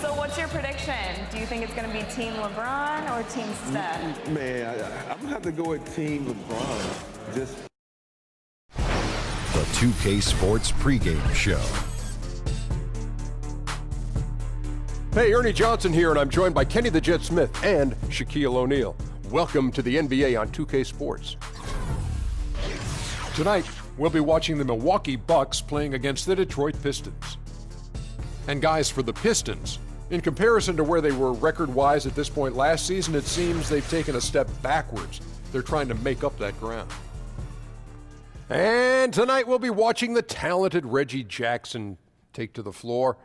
So what's your prediction? Do you think it's going to be Team LeBron or Team Steph? Man, I'm going to have to go with Team LeBron. Just The 2K Sports pregame show. Hey, Ernie Johnson here, and I'm joined by Kenny the Jet Smith and Shaquille O'Neal. Welcome to the NBA on 2K Sports. Tonight, we'll be watching the Milwaukee Bucks playing against the Detroit Pistons. And guys, for the Pistons, in comparison to where they were record-wise at this point last season, it seems they've taken a step backwards. They're trying to make up that ground. And tonight, we'll be watching the talented Reggie Jackson take to the floor.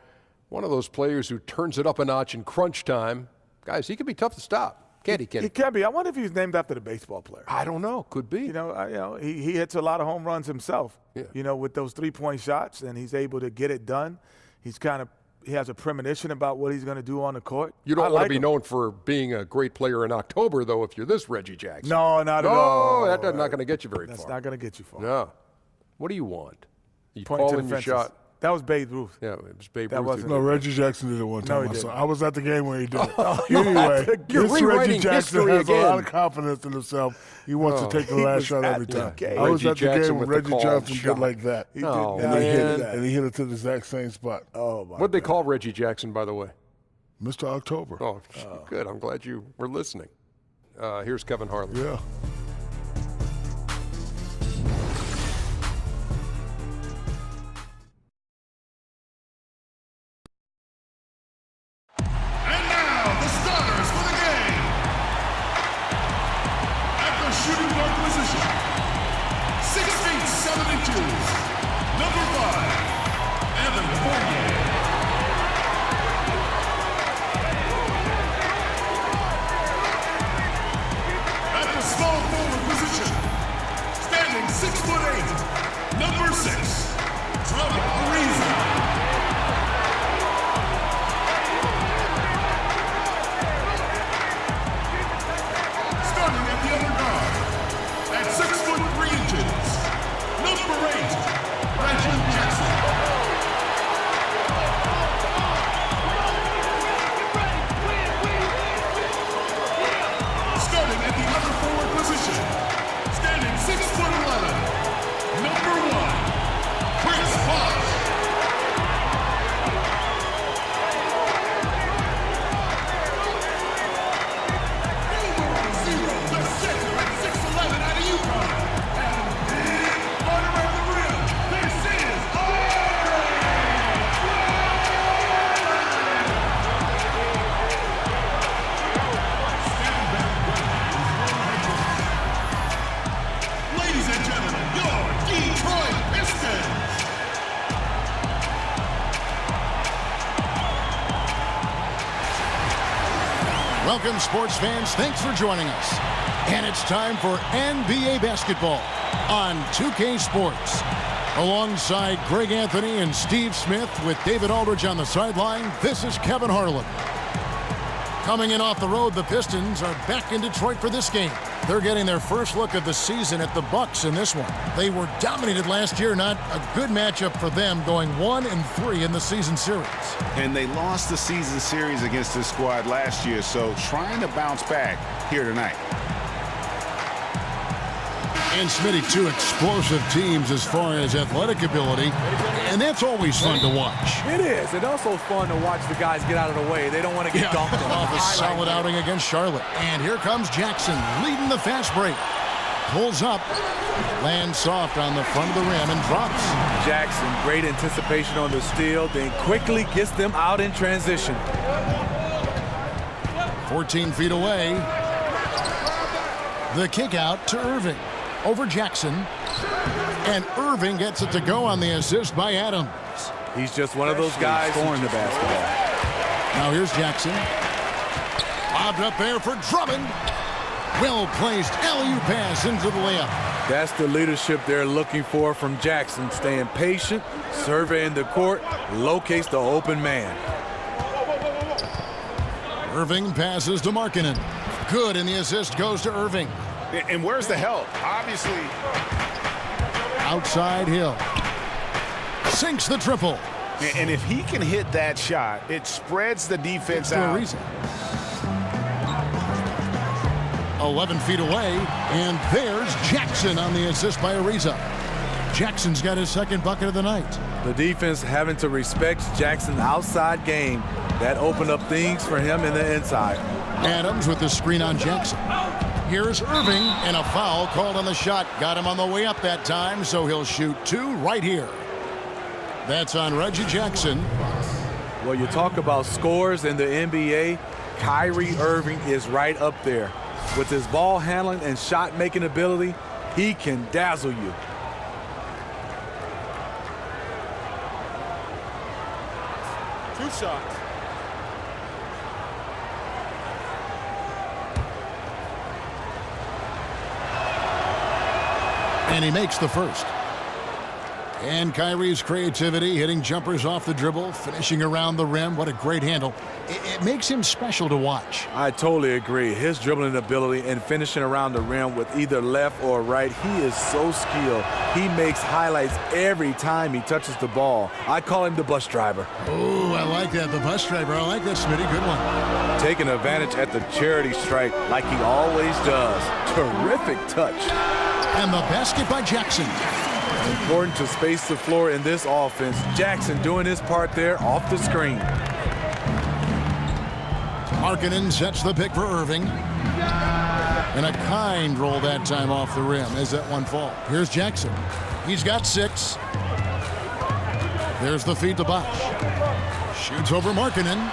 One of those players who turns it up a notch in crunch time. Guys, he can be tough to stop. Can't he, Kenny? He can be. I wonder if he's named after the baseball player. I don't know. Could be. He hits a lot of home runs himself, Yeah. with those three-point shots, and he's able to get it done. He has a premonition about what he's going to do on the court. You don't want to be known for being a great player in October, though, if you're this Reggie Jackson. No, not at all. No, that's not going to get you very far. That's not going to get you far. No. What do you want? You Point to calling the your fences. shot? That was Babe Ruth. Yeah, it was Babe That Ruth. wasn't- No, Reggie Jackson did it one time. No, he didn't. I was at the game when he did it. You're This Reggie rewriting Jackson history has a lot of again. confidence in himself. He wants to take the He last was shot at every the time. game. I was Reggie at the Jackson game when with the Reggie called Jackson shot. did like that. He Oh, did And not he do hit it, that. and he hit it to the exact same spot. Oh, my What'd they God. call Reggie Jackson, by the way? Mr. October. Oh, good. I'm glad you were listening. Here's Kevin Harlan. Yeah. And now, the starters for the game. At the shooting guard position, 6 feet 7 inches, number 5, Evan Fournier. At the small forward position, standing 6'8", number 6, Trevor Ariza. Starting at the other guard, at 6 foot 3 inches, number 8, Reggie Jackson. Starting at the other forward position, standing 6 foot 11, number 1, Chris Bosh. The center at 6'11" out of UConn. And right around the rim, this is Stand back. Ladies and gentlemen, your Detroit Pistons. Welcome, sports fans. Thanks for joining us. And it's time for NBA basketball on 2K Sports. Alongside Greg Anthony and Steve Smith with David Aldridge on the sideline, this is Kevin Harlan. Coming in off the road, the Pistons are back in Detroit for this game. They're getting their first look of the season at the Bucks in this one. They were dominated last year, not a good matchup for them, going 1-3 in the season series. And they lost the season series against this squad last year, so trying to bounce back here tonight. And Smitty, two explosive teams as far as athletic ability, and that's always fun to watch. It is. It's also fun to watch the guys get out of the way. They don't want to get dunked on. Off a solid outing against Charlotte. And here comes Jackson leading the fast break. Pulls up, lands soft on the front of the rim and drops. Jackson, great anticipation on the steal, then quickly gets them out in transition. 14 feet away. The kick out to Irving. Over Jackson. And Irving gets it to go on the assist by Adams. He's just one of those guys scoring the basketball. Now here's Jackson. Lobbed up there for Drummond. Well-placed alley-oop pass into the layup. That's the leadership they're looking for from Jackson. Staying patient, surveying the court, locates the open man. Irving passes to Markkanen. Good, and the assist goes to Irving. And where's the help? Obviously. Outside Hill. Sinks the triple. And if he can hit that shot, it spreads the defense out. 11 feet away, and there's Jackson on the assist by Ariza. Jackson's got his second bucket of the night. The defense having to respect Jackson's outside game. That opened up things for him in the inside. Adams with the screen on Jackson. Here's Irving, and a foul called on the shot. Got him on the way up that time, so he'll shoot 2 right here. That's on Reggie Jackson. Well, you talk about scores in the NBA, Kyrie Irving is right up there. With his ball handling and shot-making ability, he can dazzle you. Two shots. And he makes the first. And Kyrie's creativity, hitting jumpers off the dribble, finishing around the rim. What a great handle. It makes him special to watch. I totally agree. His dribbling ability and finishing around the rim with either left or right, he is so skilled. He makes highlights every time he touches the ball. I call him the bus driver. Oh, I like that. The bus driver. I like that, Smitty. Good one. Taking advantage at the charity stripe like he always does. Terrific touch. And the basket by Jackson. Important to space the floor in this offense. Jackson doing his part there off the screen. Markkanen sets the pick for Irving. And a kind roll that time off the rim as that one falls. Here's Jackson. He's got 6. There's the feed to Bosch. Shoots over Markkanen.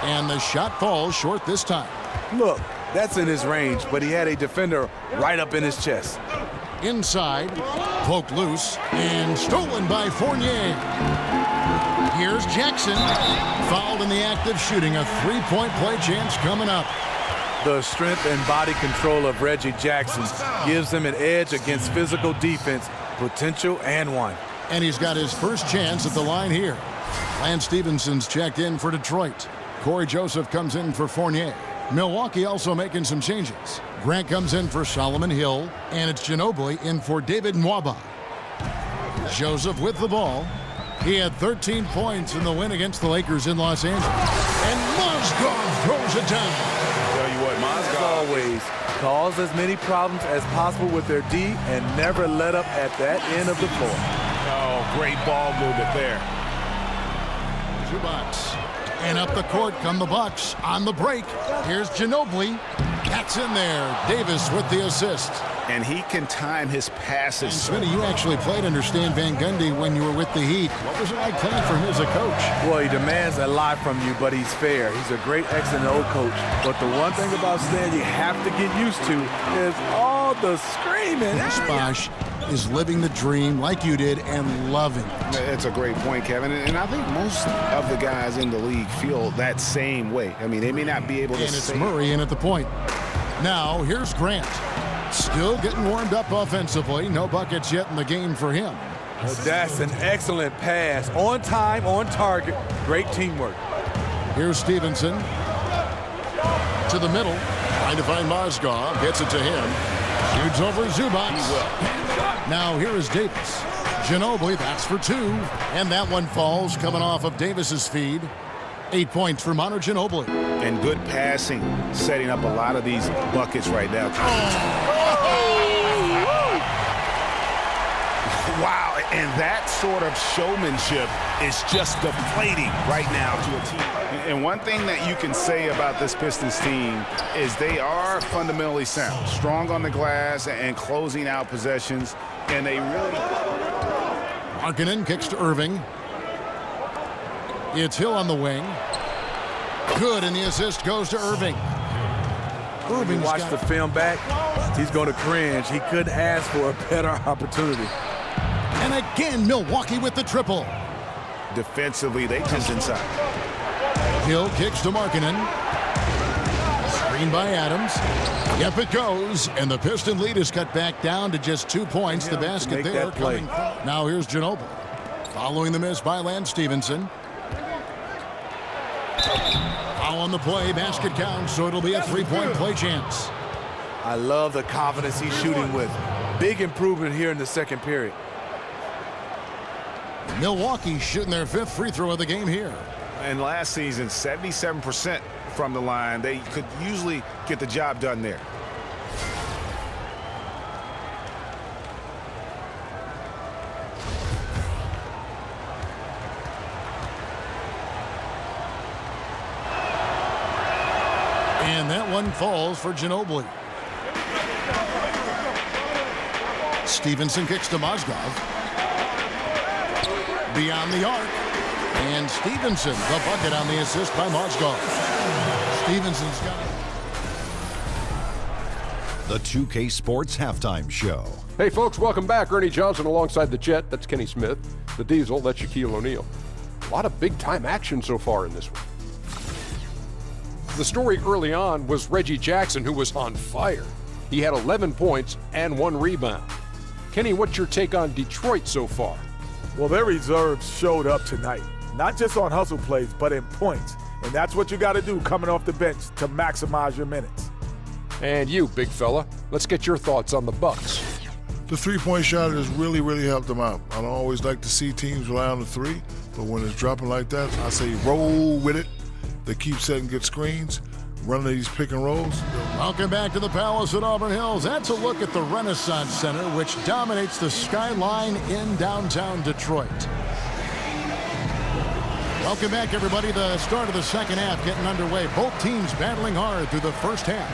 And the shot falls short this time. Look, that's in his range, but he had a defender right up in his chest. Inside, poked loose, and stolen by Fournier. Here's Jackson, fouled in the act of shooting. A 3-point play chance coming up. The strength and body control of Reggie Jackson gives him an edge against physical defense, potential and one. And he's got his first chance at the line here. Lance Stephenson's checked in for Detroit. Corey Joseph comes in for Fournier. Milwaukee also making some changes. Grant comes in for Solomon Hill, and it's Ginobili in for David Nwaba. Joseph with the ball. He had 13 points in the win against the Lakers in Los Angeles. And Mozgov throws it down. Tell you what, Mozgov always cause as many problems as possible with their D and never let up at that end of the floor. Oh, great ball movement there. Bucks. And up the court come the Bucks on the break. Here's Ginobili. That's in there. Davis with the assist. And he can time his passes. And Smitty, you actually played under Stan Van Gundy when you were with the Heat. What was it like playing for him as a coach? Well, he demands a lot from you, but he's fair. He's a great X and O coach. But the one thing about Stan you have to get used to is all the screaming. Bosch is living the dream like you did and loving it. That's a great point, Kevin. And I think most of the guys in the league feel that same way. I mean, they may not be able to. And it's Murray in at the point. Now, here's Grant. Still getting warmed up offensively. No buckets yet in the game for him. That's an excellent pass. On time, on target. Great teamwork. Here's Stevenson. To the middle. Trying to find Mozgov. Gets it to him. Shoots over Zubac. Now here is Davis. Ginobili, that's for 2. And that one falls coming off of Davis's feed. 8 points for Manu Ginobili. And good passing, setting up a lot of these buckets right now. Wow, and that sort of showmanship is just deflating right now to a team. And one thing that you can say about this Pistons team is they are fundamentally sound, strong on the glass and closing out possessions, and they really... Markkanen kicks to Irving. It's Hill on the wing. Good, and the assist goes to Irving. Irving watched the film back. He's going to cringe. He couldn't ask for a better opportunity. And again, Milwaukee with the triple. Defensively, they just inside. Hill kicks to Markkanen. Screen by Adams. Yep, it goes. And the Piston lead is cut back down to just 2 points. The basket there coming. Now here's Ginobili. Following the miss by Lance Stevenson. Foul on the play. Basket counts, so it'll be a 3-point play chance. I love the confidence he's shooting with. Big improvement here in the second period. Milwaukee shooting their 5th free throw of the game here. And last season, 77% from the line. They could usually get the job done there. And that one falls for Ginobili. Stevenson kicks to Mozgov. Beyond the arc. And Stevenson, the bucket on the assist by Mozgov. Stevenson's got it. The 2K Sports Halftime Show. Hey, folks, welcome back. Ernie Johnson alongside the Jet. That's Kenny Smith. The Diesel, that's Shaquille O'Neal. A lot of big-time action so far in this one. The story early on was Reggie Jackson, who was on fire. He had 11 points and 1 rebound. Kenny, what's your take on Detroit so far? Well, their reserves showed up tonight, not just on hustle plays, but in points. And that's what you got to do coming off the bench to maximize your minutes. And you, big fella, let's get your thoughts on the Bucks. The three-point shot has really, really helped them out. I don't always like to see teams rely on the three, but when it's dropping like that, I say roll with it. They keep setting good screens, running these pick and rolls. Welcome back to the Palace at Auburn Hills. That's a look at the Renaissance Center, which dominates the skyline in downtown Detroit. Welcome back, everybody. The start of the second half getting underway. Both teams battling hard through the first half.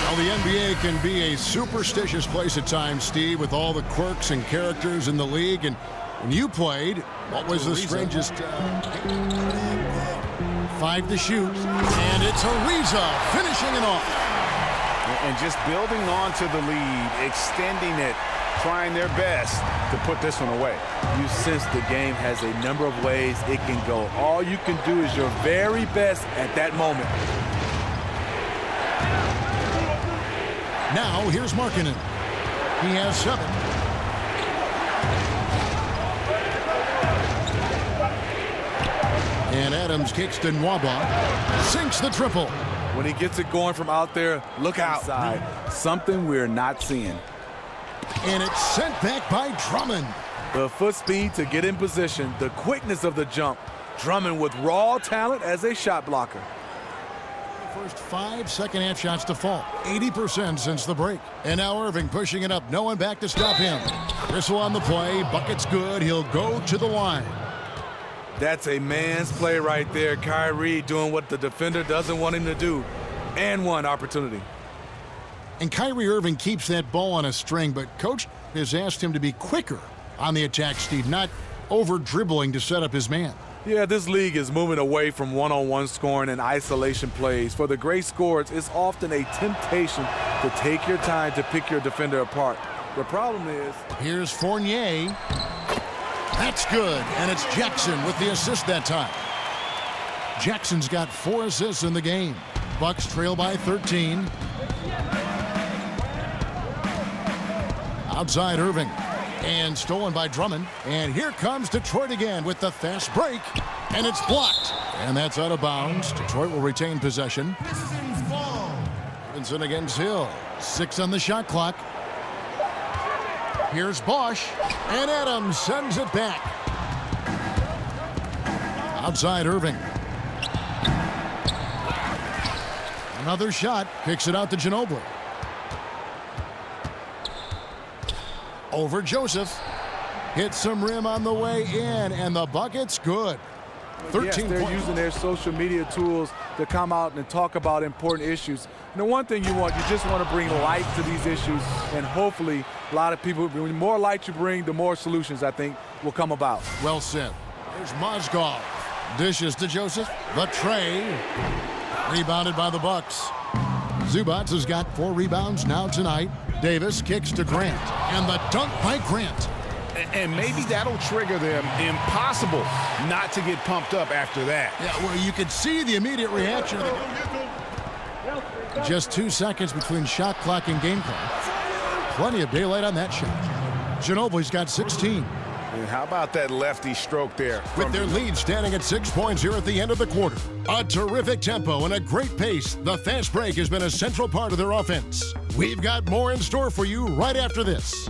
Well, the NBA can be a superstitious place at times, Steve, with all the quirks and characters in the league. And when you played, what was the strangest? 5 to shoot, and it's Ariza finishing it off. And just building on to the lead, extending it, trying their best to put this one away. You sense the game has a number of ways it can go. All you can do is your very best at that moment. Now here's Markkanen. He has 7. And Adams kicks to Nwaba. Sinks the triple. When he gets it going from out there, look out. Inside. Something we're not seeing. And it's sent back by Drummond. The foot speed to get in position, the quickness of the jump. Drummond with raw talent as a shot blocker. First 5 second-half shots to fall. 80% since the break. And now Irving pushing it up. No one back to stop him. Whistle on the play. Bucket's good. He'll go to the line. That's a man's play right there. Kyrie doing what the defender doesn't want him to do. And one opportunity. And Kyrie Irving keeps that ball on a string, but Coach has asked him to be quicker on the attack, Steve, not over-dribbling to set up his man. Yeah, this league is moving away from one-on-one scoring and isolation plays. For the great scorers, it's often a temptation to take your time to pick your defender apart. The problem is... Here's Fournier. That's good, and it's Jackson with the assist that time. Jackson's got 4 assists in the game. Bucks trail by 13. Outside Irving, and stolen by Drummond. And here comes Detroit again with the fast break, and it's blocked. And that's out of bounds. Detroit will retain possession. Robinson against Hill. 6 on the shot clock. Here's Bosch, and Adams sends it back. Outside Irving. Another shot, kicks it out to Ginobili. Over Joseph. Hits some rim on the way in, and the bucket's good. 13 yes, they're using their social media tools to come out and talk about important issues. And the one thing you just want to bring light to these issues, and hopefully a lot of people, the more light you bring, the more solutions I think will come about. Well said. There's Mozgov. Dishes to Joseph. The tray. Rebounded by the Bucks. Zubats has got 4 rebounds now tonight. Davis kicks to Grant. And the dunk by Grant. And maybe that'll trigger them. Impossible not to get pumped up after that. Yeah, well, you could see the immediate reaction. Just 2 seconds between shot clock and game clock. Plenty of daylight on that shot. Ginobili's got 16. And how about that lefty stroke there? With their lead standing at 6 points here at the end of the quarter. A terrific tempo and a great pace. The fast break has been a central part of their offense. We've got more in store for you right after this.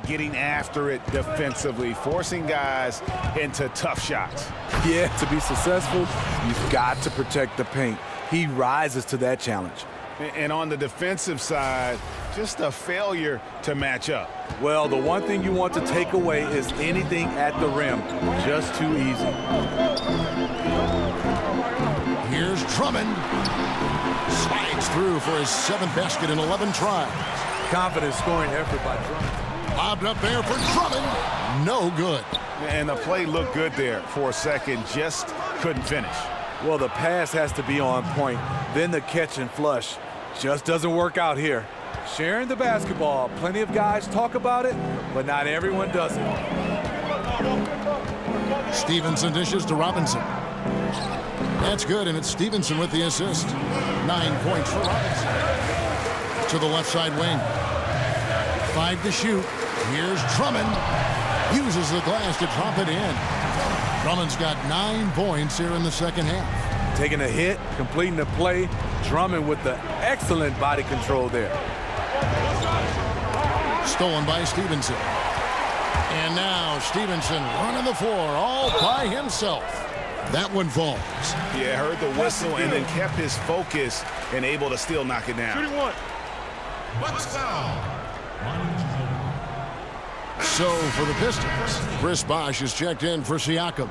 getting after it defensively, forcing guys into tough shots. Yeah, to be successful, you've got to protect the paint. He rises to that challenge. And on the defensive side, just a failure to match up. Well, the one thing you want to take away is anything at the rim. Just too easy. Here's Drummond. Slides through for his 7th basket in 11 tries. Confident scoring effort by Drummond. Lobbed up there for Drummond. No good. And the play looked good there for a second, just couldn't finish. Well, the pass has to be on point. Then the catch and flush just doesn't work out here. Sharing the basketball. Plenty of guys talk about it, but not everyone does it. Stevenson dishes to Robinson. That's good, and it's Stevenson with the assist. 9 points for Robinson. To the left side wing. 5 to shoot. Here's Drummond. Uses the glass to drop it in. Drummond's got 9 points here in the second half. Taking a hit, completing the play. Drummond with the excellent body control there. Stolen by Stevenson. And now Stevenson running the floor all by himself. That one falls. Yeah, heard the whistle and then kept his focus and able to still knock it down. Shooting one. Bucks foul. So for the Pistons, Chris Bosh is checked in for Siakam.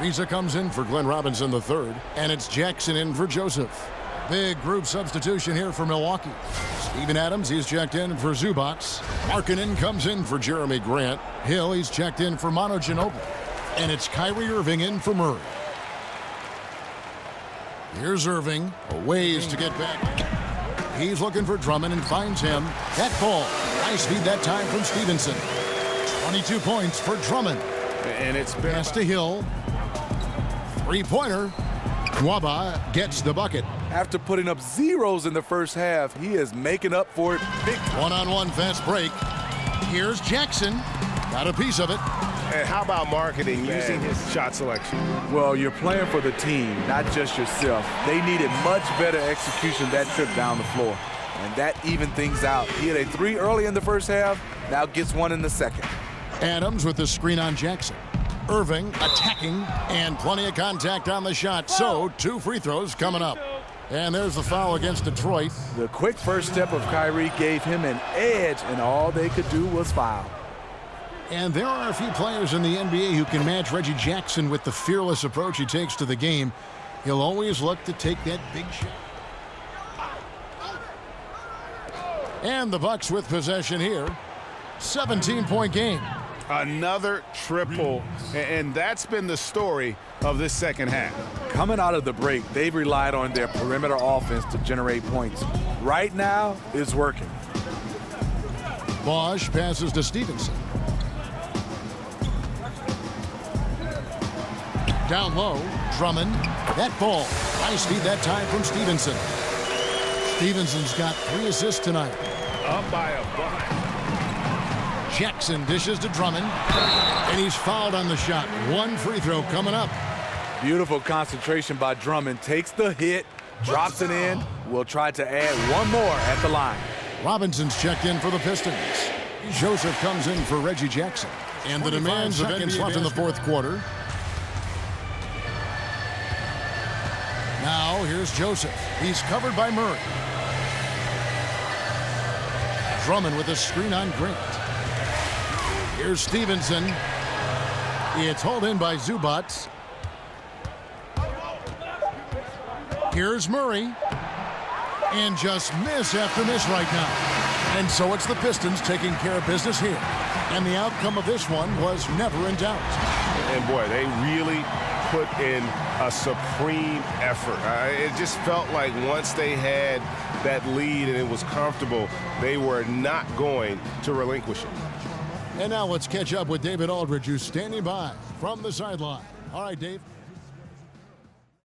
Riza comes in for Glenn Robinson III, and it's Jackson in for Joseph. Big group substitution here for Milwaukee. Steven Adams, he's checked in for Zubac. Markkanen comes in for Jeremy Grant. Hill, he's checked in for Manu Ginobili. And it's Kyrie Irving in for Murray. Here's Irving, a ways to get back. He's looking for Drummond and finds him. That ball, nice feed that time from Stevenson. 22 points for Drummond. And it's been pass to Hill. Three-pointer. Nwaba gets the bucket. After putting up zeros in the first half, he is making up for it big time. One-on-one fast break. Here's Jackson. Got a piece of it. And how about marketing using his shot selection? Well, you're playing for the team, not just yourself. They needed much better execution that trip down the floor. And that evened things out. He had a 3 early in the first half, now gets 1 in the second. Adams with the screen on Jackson. Irving attacking, and plenty of contact on the shot. So 2 free throws coming up. And there's the foul against Detroit. The quick first step of Kyrie gave him an edge, and all they could do was foul. And there are a few players in the NBA who can match Reggie Jackson with the fearless approach he takes to the game. He'll always look to take that big shot. And the Bucks with possession here. 17-point game. Another triple, and that's been the story of this second half. Coming out of the break, they've relied on their perimeter offense to generate points. Right now, it's working. Bosh passes to Stevenson. Down low, Drummond. That ball. Nice feed that time from Stevenson. Stevenson's got 3 assists tonight. Up by a bunch. Jackson dishes to Drummond, and he's fouled on the shot. 1 free throw coming up. Beautiful concentration by Drummond. Takes the hit, drops it in. We'll try to add 1 more at the line. Robinson's checked in for the Pistons. Joseph comes in for Reggie Jackson. And the demands of seconds left in the fourth quarter. Now here's Joseph. He's covered by Murray. Drummond with a screen on Grant. Here's Stevenson. It's hauled in by Zubac. Here's Murray. And just miss after miss right now. And so it's the Pistons taking care of business here. And the outcome of this one was never in doubt. And boy, they really put in a supreme effort. It just felt like once they had that lead and it was comfortable, they were not going to relinquish it. And now let's catch up with David Aldridge, who's standing by from the sideline. All right, Dave.